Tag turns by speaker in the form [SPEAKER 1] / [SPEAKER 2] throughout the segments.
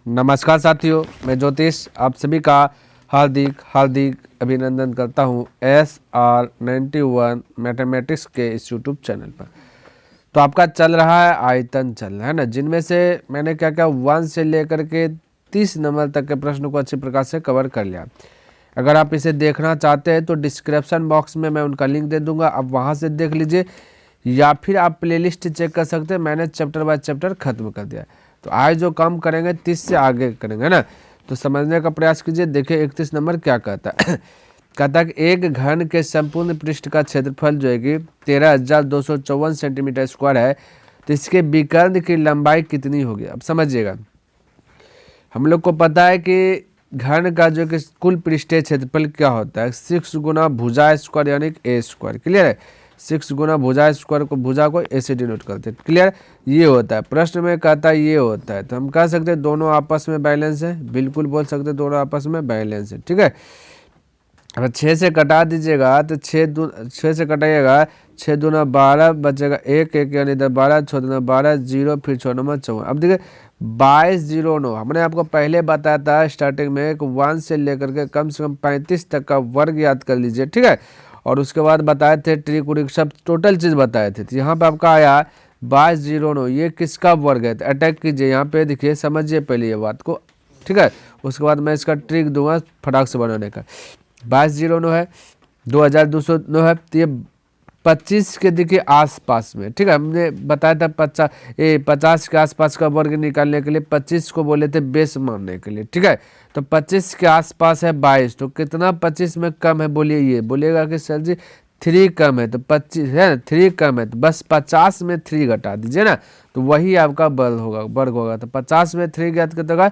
[SPEAKER 1] नमस्कार साथियों, मैं ज्योतिष आप सभी का हार्दिक हार्दिक अभिनंदन करता हूं SR91 मैथमेटिक्स के इस यूट्यूब चैनल पर। तो आपका चल रहा है आयतन चल रहा है ना, जिनमें से मैंने क्या क्या 1 से लेकर के 30 नंबर तक के प्रश्न को अच्छी प्रकार से कवर कर लिया। अगर आप इसे देखना चाहते हैं तो डिस्क्रिप्शन बॉक्स में मैं उनका लिंक दे दूंगा, आप वहां से देख लीजिए या फिर आप प्लेलिस्ट चेक कर सकते हैं। मैंने चैप्टर बाय चैप्टर खत्म कर दिया। तो आज जो काम करेंगे 30 से आगे करेंगे ना, तो समझने का प्रयास कीजिए। देखिए 31 नंबर क्या कहता है कहता है कि एक घन के संपूर्ण पृष्ठ का क्षेत्रफल जो है कि 13,254 सेंटीमीटर स्क्वायर है, तो इसके विकर्ण की लंबाई कितनी होगी। अब समझिएगा, हम लोग को पता है कि घन का जो कि कुल पृष्ठीय क्षेत्रफल क्या होता है 6 गुना भुजा स्क्वायर यानी ए स्क्वायर। क्लियर है, 6 गुना भुजा स्क्वायर को भुजा को ए से डिनोट करते हैं। क्लियर, ये होता है। प्रश्न में कहता है ये होता है, तो हम कह सकते हैं दोनों आपस में बैलेंस है। बिल्कुल बोल सकते हैं दोनों आपस में बैलेंस है। ठीक है, अब 6 से कटा दीजिएगा तो 6 से कटाइएगा, 6 दूना 12 बचेगा 1 1 यानी 12, 6 दूना 12 0, फिर 6 नंबर 54। अब देखिए 2209 हमने आपको पहले बताया था स्टार्टिंग में 1 से लेकर के कम से कम 35 तक का वर्ग याद कर लीजिए। ठीक है, और उसके बाद बताए थे ट्रिक उरिक सब टोटल चीज़ बताए थे। तो यहाँ पे आपका आया 2209, ये किसका वर्ग है। तो अटैक कीजिए यहाँ पे, देखिए समझिए पहले ये बात को। ठीक है, उसके बाद मैं इसका ट्रिक दूंगा फटाक से बनाने का। 2209 है, 2209 है, तो ये 25 के देखिए आसपास में। ठीक है, हमने बताया था 50 के आसपास का वर्ग निकालने के लिए 25 को बोले थे बेस मानने के लिए। ठीक है, तो 25 के आसपास है 22, तो कितना 25 में कम है बोलिए। ये बोलिएगा कि सर जी 3 कम है, तो 25 है ना, 3 कम है तो बस 50 में 3 घटा दीजिए ना, तो वही आपका वर्ग होगा। तो 50 में 3 ज्ञात करेगा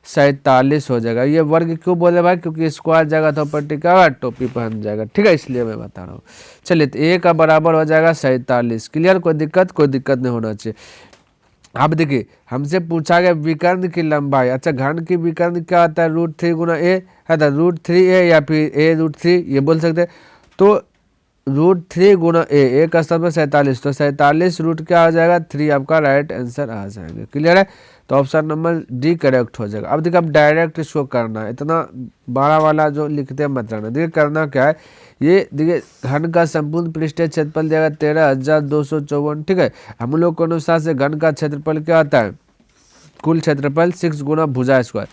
[SPEAKER 1] 47 हो जाएगा। ये वर्ग क्यों बोले भाई, क्योंकि स्क्वायर जाएगा तो ऊपर टिका टोपी पहन जाएगा। ठीक है, इसलिए मैं बता रहा हूँ। चलिए, तो ए का बराबर हो जाएगा 47। क्लियर, कोई दिक्कत नहीं होना चाहिए। अब देखिए हमसे पूछा गया विकर्ण की लंबाई। अच्छा, घन की विकर्ण क्या आता है, √3 गुना ए है, तो √3 है या फिर a √3 ये बोल सकते हैं। तो √3 गुना ए का स्थान पर 47, तो 47 रूट क्या आ जाएगा 3, आपका राइट आंसर आ जाएगा। क्लियर है, तो ऑप्शन नंबर डी करेक्ट हो जाएगा। अब देखिए अब डायरेक्ट इसको करना है, इतना बड़ा वाला जो लिखते हैं मत रहना। देखिए करना क्या है, ये देखिए घन का संपूर्ण पृष्ठीय क्षेत्रफल देगा 13,254। ठीक है, हम लोग के अनुसार से घन का क्षेत्रफल क्या आता है, कुल क्षेत्रफल 6 गुना भुजा स्क्वायर।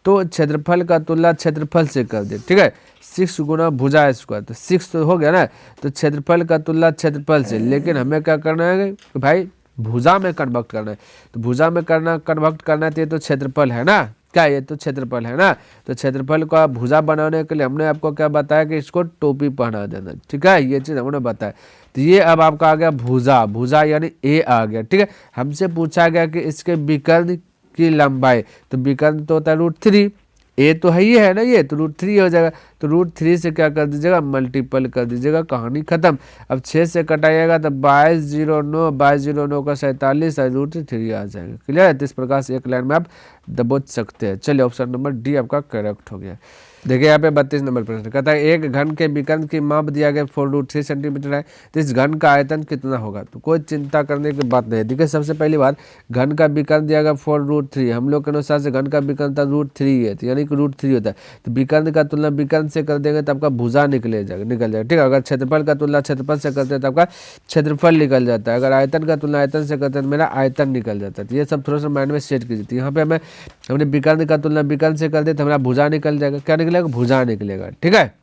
[SPEAKER 1] तो क्षेत्रफल का तुलना क्षेत्रफल से कर दे। ठीक है, 6 गुना भुजा स्क्वायर, तो 6 तो हो गया ना, तो क्षेत्रफल का तुलना क्षेत्रफल से। लेकिन हमें क्या करना है कि भाई भुजा में कन्वर्ट करना है, तो भुजा में कन्वर्ट करना है तो क्षेत्रफल है ना, क्या ये तो क्षेत्रफल है ना। तो क्षेत्रफल का भुजा बनाने के लिए हमने आपको क्या बताया कि इसको टोपी पहना देना। ठीक है, ये चीज़ हमने बताया। तो ये अब आपका आ गया भुजा यानी ए आ गया। ठीक है, हमसे पूछा गया कि इसके विकर्ण की लंबाई, तो विकर्ण तो होता है √3, ए तो है ही है ना, ये तो √3 हो जाएगा। तो √3 से क्या कर दीजिएगा, मल्टीपल कर दीजिएगा, कहानी खत्म। अब 6 से कटाइएगा तो 2209 का 47 √3 आ जाएगा। क्लियर है, तो इस प्रकार से एक लाइन में आप दबोच सकते हैं। चलिए ऑप्शन नंबर डी आपका करेक्ट हो गया। देखिए यहाँ पे 32 नंबर प्रश्न कहता है एक घन के विकर्ण की माप दिया गया 4√3 सेंटीमीटर है, तो इस घन का आयतन कितना होगा। तो कोई चिंता करने की बात नहीं है। देखिए सबसे पहली बात, घन का विकर्ण दिया गया 4√3, हम लोग के अनुसार से घन का विकर्ण था √3 है, तो यानी कि √3 होता है। तो विकर्ण का तुलना विकर्ण से कर देंगे तो आपका भुजा निकल जाएगा। ठीक है, अगर क्षेत्रफल का तुलना क्षेत्रफल से करते हैं तो आपका क्षेत्रफल निकल जाता है। अगर आयतन का तुलना आयतन से करते हैं तो मेरा आयतन निकल जाता है। तो ये सब थोड़ा सा माइंड में सेट कीजिए। तो यहाँ पे हमने विकर्ण का तुलना विकर्ण से कर दे तो हमारा भुजा निकल जाएगा। क्या निकलेगा, भुजा निकलेगा। ठीक है,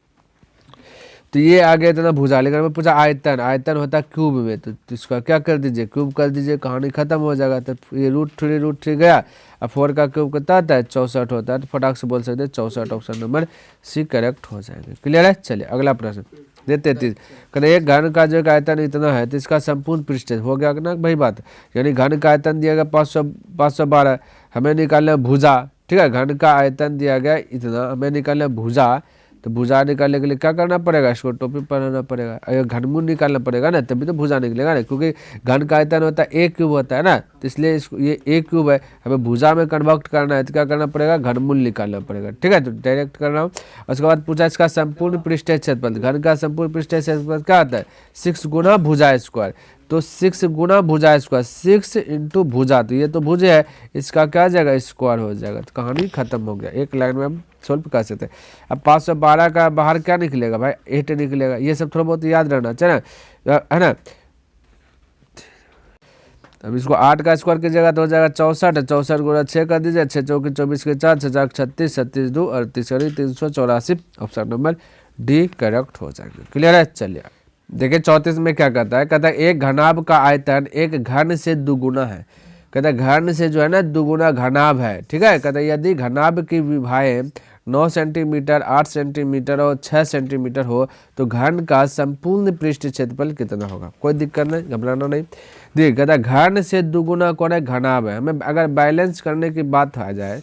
[SPEAKER 1] तो ये आ गया इतना भुजा। लेकिन हमें पूछा आयतन होता है क्यूब में, तो इसका क्या कर दीजिए, क्यूब कर दीजिए, कहानी खत्म हो जाएगा। तो ये √3 गया। अब 4 का क्यूब कितना आता है 64 होता है, तो फटाक से बोल सकते हैं 64, ऑप्शन नंबर सी करेक्ट हो जाएगा। क्लियर है, चलिए अगला प्रश्न देते 30। कहते एक घन का जो आयतन इतना है तो इसका संपूर्ण पृष्ठ हो गया ना भाई बात, यानी घन का आयतन दिया गया 512, हमें निकालना भुजा। ठीक है, घन का आयतन दिया गया इतना, हमें निकालना भुजा। तो भुजा निकालने के लिए क्या करना पड़ेगा, इसको टोपी पहनाना पड़ेगा। अगर घनमूल निकालना पड़ेगा ना, तभी तो भुजा निकलेगा ना, क्योंकि घन का आयतन होता है a क्यूब होता है ना, तो इसलिए इसको ये a क्यूब है, हमें भुजा में कन्वर्ट करना है तो क्या करना पड़ेगा, घनमूल निकालना पड़ेगा। ठीक है, तो डायरेक्ट कर रहा हूँ। उसके बाद पूछा इसका संपूर्ण पृष्ठीय क्षेत्रफल, घन का संपूर्ण पृष्ठीय क्षेत्रफल क्या आता है 6 गुना भुजा स्क्वायर। तो 6 गुना भुजा स्क्वायर, 6 इंटू भुजा, तो ये तो भुजा है, इसका क्या आ जाएगा स्क्वायर हो जाएगा। तो कहानी खत्म हो गया, एक लाइन में हम सोल्व कर सकते हैं। अब 512 का बाहर क्या निकलेगा भाई, 8 निकलेगा। ये सब थोड़ा बहुत याद रहना चाहिए ना, है ना। अब इसको 8 का स्क्वायर कीजिएगा तो हो जाएगा 64, 64 गुना 6 कर दीजिए, 6 चौकी 24 के 4, 6 36, 36 2 38, 384। ऑप्शन नंबर डी करेक्ट हो जाएंगे। क्लियर है। चलिए देखिए 34 में क्या कहता है, कहता है एक घनाभ का आयतन एक घन से दुगुना है। कहता है घन से जो है ना दुगुना घनाभ है, ठीक है। कहता है यदि घनाभ की विभाएं 9 सेंटीमीटर, 8 सेंटीमीटर और 6 सेंटीमीटर हो तो घन का संपूर्ण पृष्ठ क्षेत्रफल कितना होगा। कोई दिक्कत नहीं, घबराना नहीं। देखिए कहता है घन से दुगुना कौन है, घनाभ है। हमें अगर बैलेंस करने की बात आ जाए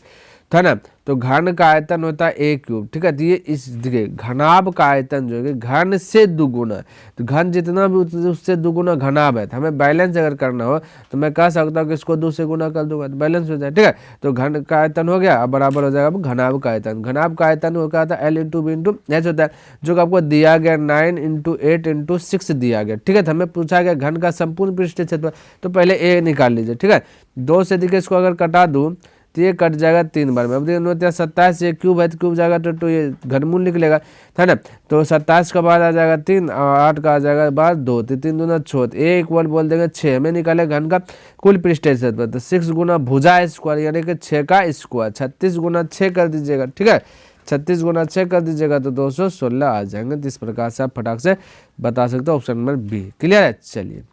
[SPEAKER 1] था ना, तो घन का आयतन होता है a क्यूब, ठीक है। तो ये इस देखिए घनाभ का आयतन जो है घन से दुगुना, तो घन जितना भी उससे दुगुना घनाभ है। तो हमें बैलेंस अगर करना हो तो मैं कह सकता हूँ कि इसको 2 से गुना कर दूंगा तो बैलेंस हो जाए, ठीक है। तो घन का आयतन हो गया, अब बराबर हो जाएगा घनाभ का आयतन। घनाभ का आयतन हो क्या था, L into B into H होता है, जो कि आपको दिया गया 9 इंटू 8 इंटू 6 दिया गया, ठीक है। तो हमें पूछा गया घन का संपूर्ण पृष्ठ क्षेत्रफल, तो पहले a निकाल लीजिए, ठीक है। 2 से देखिए इसको अगर कटा दूँ तो ये कट जाएगा 3 बार में। अब देखिए 27 ये क्यूब है तो क्यूब जाएगा तो ये घनमूल निकलेगा, है ना। तो 27 का बाद आ जाएगा 3 और 8 का आ जाएगा बाद 2, तो 3 दूना 6, ए इक्वल बोल देंगे 6। हमें निकाले घन का कुल पृष्ठ क्षेत्रफल, तो 6 गुना भुजा स्क्वायर यानी कि 6 का स्क्वायर, 36 गुना 6 कर दीजिएगा, ठीक है। 36 गुना 6 कर दीजिएगा तो 216 आ जाएंगे। तो इस प्रकार से आप फटाक से बता सकते हो ऑप्शन नंबर बी। क्लियर है। चलिए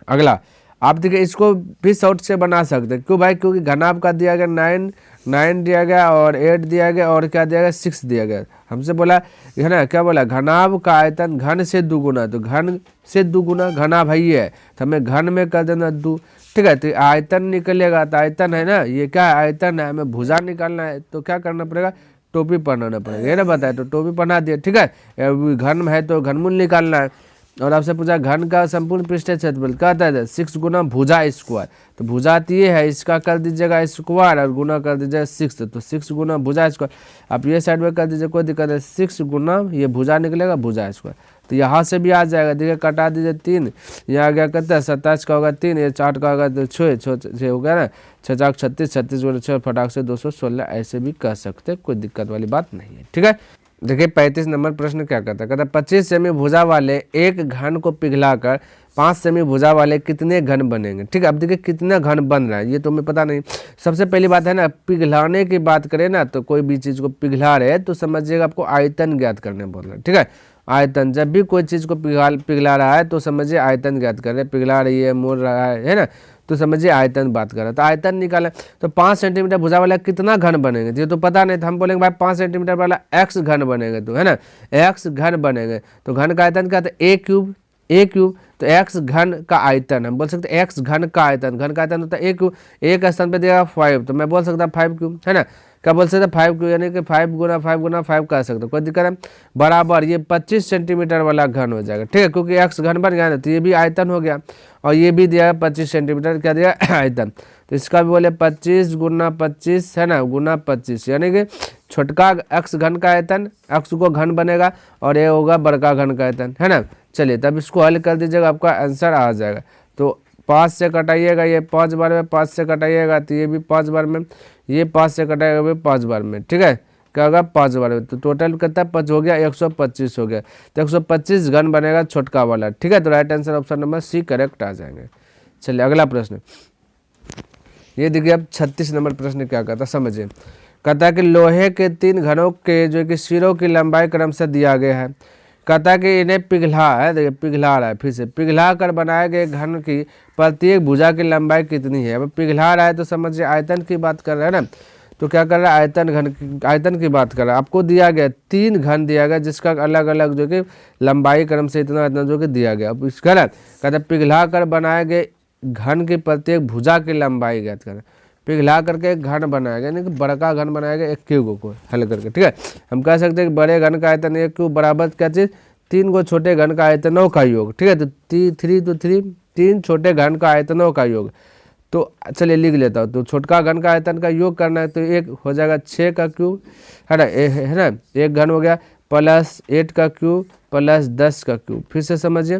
[SPEAKER 1] अगला आप देखिए इसको भी शॉर्ट से बना सकते हैं, क्यों भाई, क्योंकि घनाभ का दिया गया 9 दिया गया और 8 दिया गया और क्या दिया गया 6 दिया गया। हमसे बोला है ना, क्या बोला, घनाभ का आयतन घन से दुगुना, तो घन से दुगुना घनाभ है ये है, तो हमें घन में कर देना 2, ठीक है। तो आयतन निकलेगा, तो आयतन है ना, ये क्या है आयतन है, हमें भुजा निकालना है तो क्या करना पड़ेगा, टोपी पहनाना पड़ेगा, ये ना बताया तो टोपी पहना दिया, ठीक है। घन है तो घनमूल निकालना है। और आपसे पूछा घन का संपूर्ण पृष्ठ क्षेत्रफल कहता है 6 गुना भुजा स्क्वायर, तो भुजा तो ये है, इसका कर दीजिएगा स्क्वायर और गुना कर दीजिएगा 6, तो 6 गुना भुजा स्क्वायर। आप ये साइड में कर दीजिए, कोई दिक्कत है, 6 गुना ये भुजा निकलेगा भुजा स्क्वायर, तो यहाँ से भी आ जाएगा। देखिए कटा दीजिए 3, यहाँ गया करता है 27 का होगा 3, ये 4 का होगा तो 6 हो गया ना, 6 4 36, 36 गुना 6 फटाक से 216, ऐसे भी कह सकते, कोई दिक्कत वाली बात नहीं है, ठीक है। देखिए 35 नंबर प्रश्न क्या कहता है, कहता है 25 सेमी भुजा वाले एक घन को पिघलाकर 5 सेमी भुजा वाले कितने घन बनेंगे, ठीक है। अब देखिए कितना घन बन रहा है ये तो हमें पता नहीं। सबसे पहली बात है ना, पिघलाने की बात करें ना, तो कोई भी चीज़ को पिघला रहे हैं तो समझिएगा आपको आयतन ज्ञात करने बोल रहे हैं, ठीक है। आयतन, जब भी कोई चीज़ को पिघला रहा है तो समझिए आयतन ज्ञात कर रहे हैं, पिघला रही है, मोड़ रहा है ना, तो समझिए आयतन बात कर रहा है। तो आयतन निकालें तो 5 सेंटीमीटर भुजा वाला कितना घन बनेंगे, ये तो पता नहीं था। हम बोलेंगे भाई 5 सेंटीमीटर वाला x घन बनेंगे, तो है ना x घन बनेंगे, तो घन का आयतन क्या था a क्यूब, तो x घन का आयतन हम बोल सकते हैं x घन का आयतन, घन का आयतन होता है a क्यूब, एक स्थान पे दिया 5, तो मैं बोल सकता 5 क्यूब, है ना। क्या बोल सकते 5 क्यूब यानी कि 5 गुना 5 गुना 5 कह सकते हो, कोई दिक्कत है। बराबर ये 25 सेंटीमीटर वाला घन हो जाएगा, ठीक है, क्योंकि x घन बन गया ना, तो ये भी आयतन हो गया और ये भी दिया 25 सेंटीमीटर क्या दिया आयतन। तो इसका भी बोले 25 गुना 25 है ना, गुना 25 यानी कि छोटका x घन का आयतन, x को घन बनेगा और ये होगा बड़का घन का आयतन, है ना। चलिए तब इसको हल कर दीजिएगा, आपका आंसर आ जाएगा। तो 5 से कटाइएगा, ये 5 बार में 5 से कटाइएगा तो ये भी 5 बार में, ये 5 से कटाइएगा भी 5 बार में, ठीक है। क्या होगा 5 बार में, तो टोटल कितना 5 हो गया 125 हो गया, तो 125 घन बनेगा छोटका वाला, ठीक है। तो right answer option number C correct आ जाएंगे। चलिए अगला प्रश्न, ये देखिए अब 36 नंबर प्रश्न क्या कहता है समझिए। कहता है कि लोहे के 3 घनों के जो कि सिरों की लंबाई क्रमशः दिया गया है। कहता है कि इन्हें पिघला है, देखिए पिघला रहा है, फिर से पिघला कर बनाए गए घन की प्रत्येक भुजा की लंबाई कितनी है। अब पिघला रहा है तो समझिए आयतन की बात कर रहा है ना, तो क्या कर रहा है आयतन की बात कर रहा है। आपको दिया गया 3 घन दिया गया जिसका अलग अलग जो कि लंबाई क्रम से इतना इतना जो कि दिया गया। अब इसका कहता है पिघला कर बनाए गए घन की प्रत्येक भुजा की लंबाई ज्ञात करें। पिघला करके एक घन बनाया गया, यानी कि बड़का घन बनाया गया एक क्यूब को हल करके, ठीक है। हम कह सकते हैं कि बड़े घन का आयतन एक क्यूब बराबर क्या चीज़ 3 को छोटे घन का आयतनों का योग, ठीक है। तो 3 छोटे घन का आयतनों का योग, तो चलिए लिख लेता हूँ। तो छोटका घन का आयतन का योग करना है तो एक हो जाएगा 6 का क्यूब, है ना, एक घन हो गया प्लस 8 का क्यूब प्लस 10 का क्यूब। फिर से समझिए,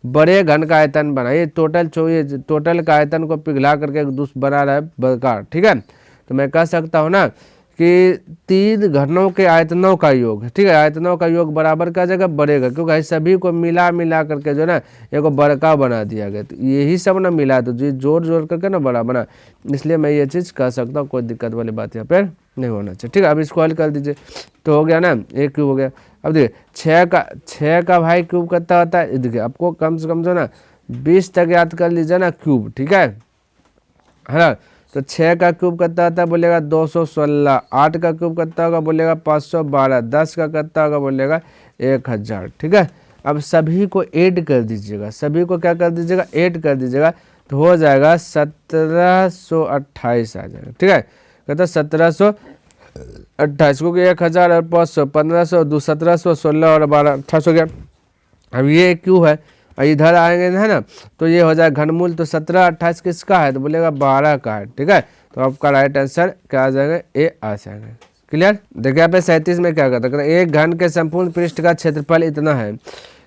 [SPEAKER 1] बड़े घन का आयतन बना, ये टोटल का आयतन को पिघला करके एक दूसरा बना रहा है बरकार, ठीक है। तो मैं कह सकता हूँ ना कि 3 घनों के आयतनों का योग, ठीक है, आयतनों का योग बराबर का जगह बढ़ेगा, क्योंकि सभी को मिला करके जो ना एक बड़का बना दिया गया। तो यही सब ना मिला, तो जी जोड़ करके ना बड़ा बना, इसलिए मैं ये चीज़ कह सकता हूँ, कोई दिक्कत वाली बात यहाँ पर नहीं होना चाहिए, ठीक है। अब इसको हल कर दीजिए, तो हो गया ना, एक क्यूब हो गया। अब देखिए 6 का भाई क्यूब कितना होता है, देखिए आपको कम से कम जो ना 20 तक याद कर लीजिए ना क्यूब, ठीक है ना। तो 6 का क्यूब कितना होता है बोलेगा 216, 8 का क्यूब कितना होगा बोलेगा 512, 10 का कितना होगा बोलेगा 1000, ठीक है। अब सभी को ऐड कर दीजिएगा, सभी को क्या कर दीजिएगा, ऐड कर दीजिएगा, तो हो जाएगा 1728 आ जाएगा, ठीक है। कहता 1728, क्योंकि 1000 और 500 1500 1700 16 और 12 28 हो गया। अब ये क्यों है, इधर आएंगे है ना, तो ये हो जाए घनमूल, तो 17 28 किसका है, तो बोलेगा 12 का है, ठीक है। तो आपका राइट आंसर क्या आ जाएगा, ए आ जाएगा। क्लियर। देखिए यहाँ पे 37 में क्या कहता है, एक घन के संपूर्ण पृष्ठ का क्षेत्रफल इतना है,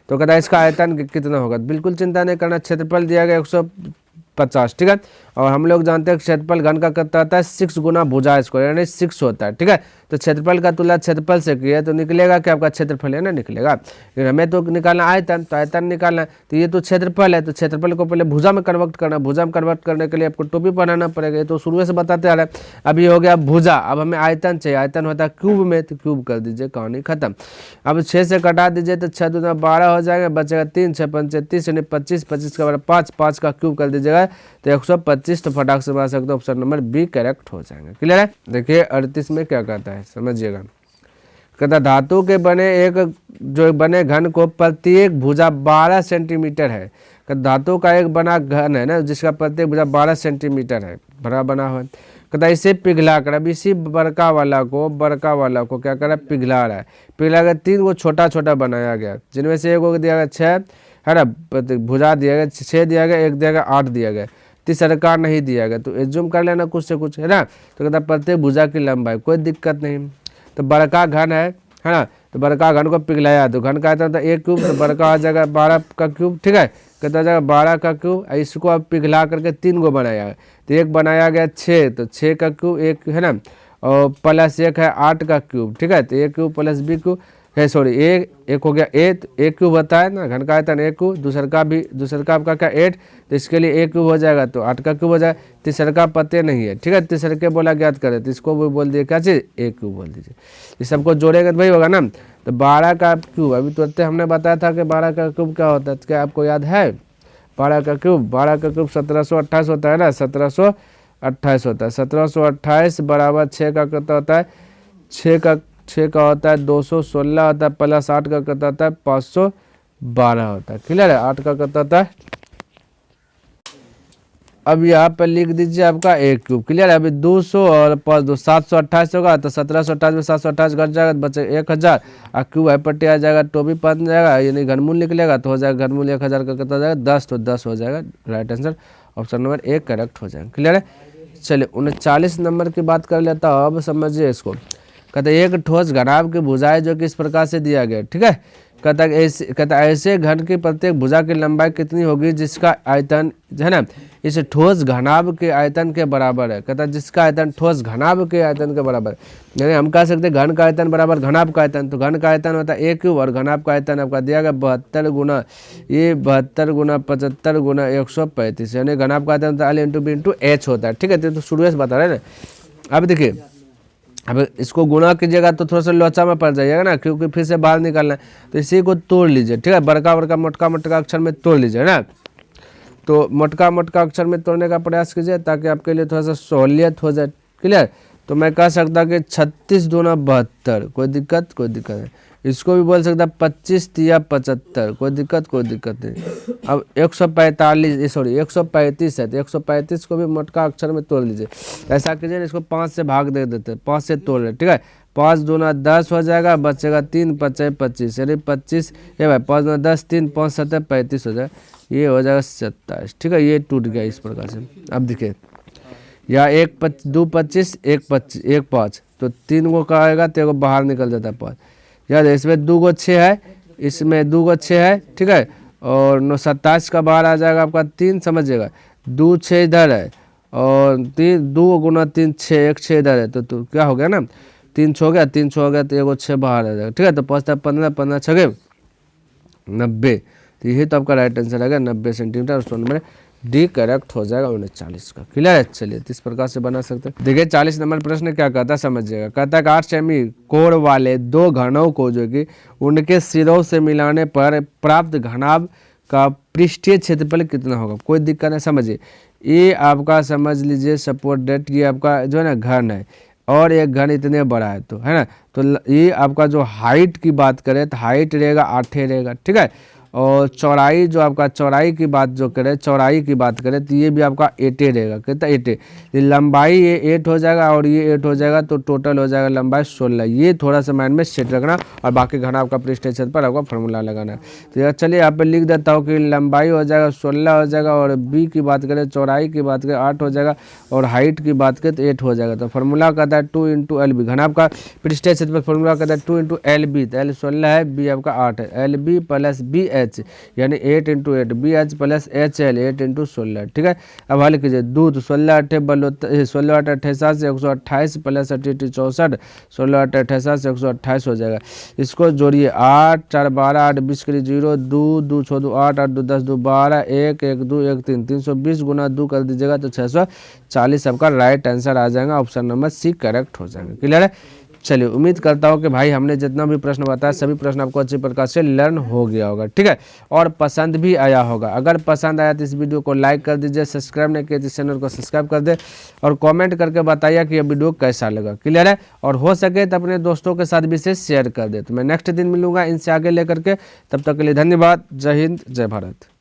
[SPEAKER 1] तो कहता है इसका आयतन कितना होगा। बिल्कुल चिंता नहीं करना, क्षेत्रफल दिया गया 150, ठीक है। और हम लोग जानते हैं क्षेत्रफल घन का कितना होता है 6 गुना भुजा स्क्वायर, यानी 6 होता है, ठीक है। तो क्षेत्रफल का तुलना क्षेत्रफल से किया तो निकलेगा कि आपका क्षेत्रफल है ना, निकलेगा। लेकिन हमें तो निकालना आयतन, तो आयतन निकालना है, तो ये तो क्षेत्रफल है, तो क्षेत्रफल को पहले भुजा में कन्वर्ट करना, भुजा में कन्वर्ट करने के लिए आपको टोपी पहनाना पड़ेगा, ये तो शुरू से बताते आ रहे हैं। अब ये हो गया भुजा, अब हमें आयतन चाहिए, आयतन होता है क्यूब में, तो क्यूब कर दीजिए, कहानी खत्म। अब 6 से कटा दीजिए, तो 6 दूना 12 हो जाएगा, बचेगा 3 6 5 30 यानी 25, 25 का 5, 5 का क्यूब कर दीजिएगा तो 125, तो फटाक से बना सकते हो, ऑप्शन नंबर बी करेक्ट हो जाएंगे। क्लियर है। देखिए 38 में क्या कहता है, समझिएगा। कहता धातु के बने घन को प्रत्येक भुजा 12 सेंटीमीटर है। धातु का एक बना घन है ना, जिसका प्रत्येक भुजा 12 सेंटीमीटर है, बना हुआ है। कहता इसे पिघला कर, अब इसी बड़का वाला को क्या करा, पिघला रहा है। पिघला कर 3 को छोटा छोटा बनाया गया, जिनमें से एक को दिया गया 6 है ना, भुजा दिया गया 6 दिया गया, एक दिया गया 8 दिया गया, तीसरा नहीं दिया गया, तो एज्यूम कर लेना कुछ से कुछ है ना। तो कहता प्रत्येक भुजा की लंबाई, कोई दिक्कत नहीं। तो बड़का घन है ना, तो बड़का घन को पिघलाया, तो घन का आता था 1 क्यूब, तो बड़का आ जाएगा 12 का क्यूब, ठीक है। कहता जाएगा 12 का क्यूब, इसको अब पिघला करके 3 को बनाया, तो एक बनाया गया 6, तो 6 का क्यूब एक है ना, और प्लस 1 है 8 का क्यूब, ठीक है। तो ए क्यूब प्लस बी क्यूब है, सॉरी एक हो गया 8, एक क्यूब होता है ना, घन का आयतन 1 क्यूब, दूसरा का आपका क्या 8, तो इसके लिए 1 क्यूब हो जाएगा, तो 8 का क्यूब हो जाएगा। तीसरा का पते नहीं है, ठीक है, तीसरे के बोला ज्ञात करें, तो इसको भी बोल दिए क्या चीज़, 1 क्यूब बोल दीजिए। इस सबको जोड़ेगा तो वही होगा ना। तो 12 का क्यूब, अभी तुरंत हमने बताया था कि 12 का क्यूब क्या होता है, क्या आपको याद है, 12 का क्यूब 1728 होता है ना, 1728 होता है। 1728 बराबर 6 का कितना होता है, 6 का होता है 216 होता है, प्लस 8 का कितना होता है 512 होता है। क्लियर है। 8 का कितना होता है, अब यहाँ पर लिख दीजिए आपका 1 क्यूब। क्लियर है। अभी 200 और 5 2 728 होगा, तो 1728 में 728 घट जाएगा, बचे 1000, और क्यूब है पट्टी आ जाएगा, तो भी बन जाएगा, यानी घनमूल निकलेगा, तो हो जाएगा घनमूल 1000 का कितना हो जाएगा 10, तो 10 हो जाएगा। Right answer option number 1 correct हो जाएगा। क्लियर है। चलिए 39 नंबर की बात कर लेता हूँ, अब समझिए इसको। कहते एक ठोस घनाभ की भुजाएं जो कि इस प्रकार से दिया गया, ठीक है। कहता ऐसे घन की प्रत्येक भुजा की लंबाई कितनी होगी जिसका आयतन है ना इस ठोस घनाभ के आयतन के बराबर है। कहता जिसका आयतन ठोस घनाभ के आयतन के बराबर है, यानी हम कह सकते हैं घन का आयतन बराबर घनाभ का आयतन। तो घन का आयतन होता है 1 क्यूब और घनाभ का आयतन आपका दिया गया 72 गुना 75 गुना 135, यानी घनाभ का आयतन होता है L into B into H होता है। ठीक है, तो शुरू से बता रहे हैं ना। अब देखिए, अब इसको गुणा कीजिएगा तो थोड़ा सा लोचा में पड़ जाइएगा ना, क्योंकि फिर से बाहर निकालना है। तो इसी को तोड़ लीजिए, ठीक है, बड़का बड़का मोटका मोटका अक्षर में तोड़ लीजिए ना। तो मोटका मोटका अक्षर में तोड़ने का प्रयास कीजिए ताकि आपके लिए थोड़ा सा सहूलियत हो जाए। क्लियर। तो मैं कह सकता कि 36 दूना 72, कोई दिक्कत नहीं। इसको भी बोल सकता 25 तिया 75, कोई दिक्कत नहीं। अब 135 है, तो 135 को भी मोटका अक्षर में तोड़ लीजिए। ऐसा कीजिए, इसको 5 से भाग दे देते हैं, 5 से तोड़ रहे, ठीक है। 5 दूना 10 हो जाएगा, बचेगा 3 5 25, यानी 25 ये भाई 5 दूना 10 3 5 7 35 हो जाएगा, ये हो जाएगा 27। ठीक है, ये टूट गया इस प्रकार से। अब देखिए या 1 2 25 1 5, तो 3 को का आएगा तो बाहर निकल जाता है 5, याद है, इसमें 2 गो 6 है, इसमें 2 गो 6 है, ठीक है, और 27 का बाहर आ जाएगा आपका 3, समझिएगा, 2 6 इधर है और 2 गुना 3 6, 1 6 इधर है, तो क्या हो गया ना, 3 6 हो गया, 3 6 हो गया तो 1 6 बाहर आ जाएगा, ठीक है। तो 5 15, 15 6 90, तो यही तो आपका राइट आंसर आएगा 90 सेंटीमीटर। उसको नंबर डी करेक्ट हो जाएगा 39 का। क्लियर है, चलिए तो इस प्रकार से बना सकते हैं। देखिए 40 नंबर प्रश्न क्या कहता है समझिएगा, कहता है कि 8 सेमी कोण वाले 2 घनों को जो कि उनके सिरों से मिलाने पर प्राप्त घनाभ का पृष्ठीय क्षेत्रफल कितना होगा। कोई दिक्कत नहीं, समझिए ये आपका समझ लीजिए सपोर्ट डेट, ये आपका जो है ना घन है और एक घन इतने बड़ा है, तो है ना, तो ये आपका जो हाइट की बात करें तो हाइट रहेगा 8 रहेगा, ठीक है। और चौड़ाई जो आपका चौड़ाई की बात जो करें, चौड़ाई की बात करें तो ये भी आपका 8 रहेगा, कितना 8, लंबाई ये 8 हो जाएगा और ये 8 हो जाएगा, तो टोटल हो जाएगा लंबाई 16। ये थोड़ा सा माइंड में सेट रखना और बाकी घना आपका पृष्ठीय क्षेत्र पर आपका फॉर्मूला लगाना है। तो यार चलिए यहाँ पे लिख देता हूँ कि लंबाई हो जाएगा 16 हो जाएगा, और बी की बात करें चौड़ाई की बात करें 8 हो जाएगा, और हाइट की बात करें तो 8 हो जाएगा। तो फॉर्मूला कहता है 2 × LB, घना आपका पृष्ठीय क्षेत्र पर फॉर्मूला कहता है 2 × LB, तो L 16 है, B आपका 8 है, LB + BH यानी 8 × 8, BH + HL 8 × 16, ठीक है। अब हल कीजिए, दूध 16 8 16 8 68 से 128 + 8 64, 16 8 68 से 128 हो जाएगा। इसको जोड़िए, 8 4 12 8 20 के 0, 2 2 6 2 8 8 2 10 2 12 1 1 2 1 3, 320 गुना 2 कर दीजिएगा तो 640 आपका राइट आंसर आ जाएगा। ऑप्शन नंबर सी करेक्ट हो जाएगा। क्लियर है, चलिए उम्मीद करता हूँ कि भाई हमने जितना भी प्रश्न बताया सभी प्रश्न आपको अच्छी प्रकार से लर्न हो गया होगा, ठीक है, और पसंद भी आया होगा। अगर पसंद आया तो इस वीडियो को लाइक कर दीजिए, सब्सक्राइब नहीं किया तो इस चैनल को सब्सक्राइब कर दे और कमेंट करके बताइए कि यह वीडियो कैसा लगा। क्लियर है, और हो सके तो अपने दोस्तों के साथ भी इसे शेयर कर दे। तो मैं नेक्स्ट दिन मिलूंगा इनसे आगे लेकर के, तब तक के लिए धन्यवाद। जय हिंद, जय भारत।